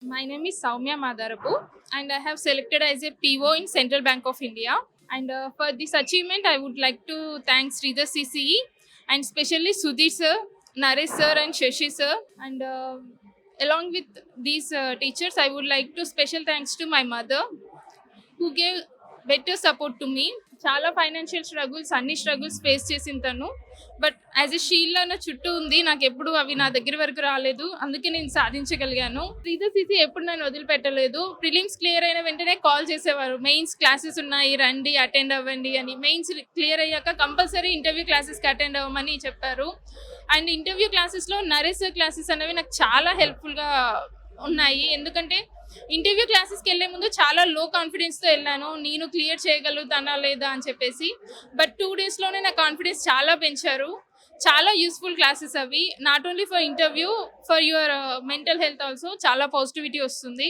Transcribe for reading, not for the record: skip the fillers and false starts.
My name is Soumya Madarapu, and I have selected as a PO in Central Bank of India. And for this achievement, I would like to thank Sridhar CCE and especially Sudhir sir, Naresh sir, and Shashi sir. And along with these teachers, I would like to special thanks to my mother who gave better support to me. చాలా financial struggles అన్ని struggles face చేసిన తను, but as a shield నా చుట్టూ ఉంది. నాకు ఎప్పుడు అవి నా దగ్గర వరకు రాలేదు, అందుకే నేను సాధించగలిగాను. శ్రీధర్ సిసి ఎప్పుడు నన్ను వదిలిపెట్టలేదు. ప్రిలిమ్స్ క్లియర్ అయిన వెంటనే కాల్ చేసేవారు, మెయిన్స్ క్లాసెస్ ఉన్నాయి రండి అటెండ్ అవ్వండి అని. మెయిన్స్ క్లియర్ అయ్యాక కంపల్సరీ ఇంటర్వ్యూ క్లాసెస్కి అటెండ్ అవ్వమని చెప్పారు. అండ్ ఇంటర్వ్యూ క్లాసెస్లో నరేష్ క్లాసెస్ అనేవి నాకు చాలా హెల్ప్ఫుల్గా ఉన్నాయి. ఎందుకంటే ఇంటర్వ్యూ క్లాసెస్కి వెళ్ళే ముందు చాలా లో కాన్ఫిడెన్స్తో వెళ్ళాను, నేను క్లియర్ చేయగలుగుతానా లేదా అని చెప్పేసి. బట్ 2 డేస్లోనే నా కాన్ఫిడెన్స్ చాలా పెంచారు. చాలా యూస్ఫుల్ క్లాసెస్ అవి, not only for interview, for your mental health also చాలా పాజిటివిటీ వస్తుంది.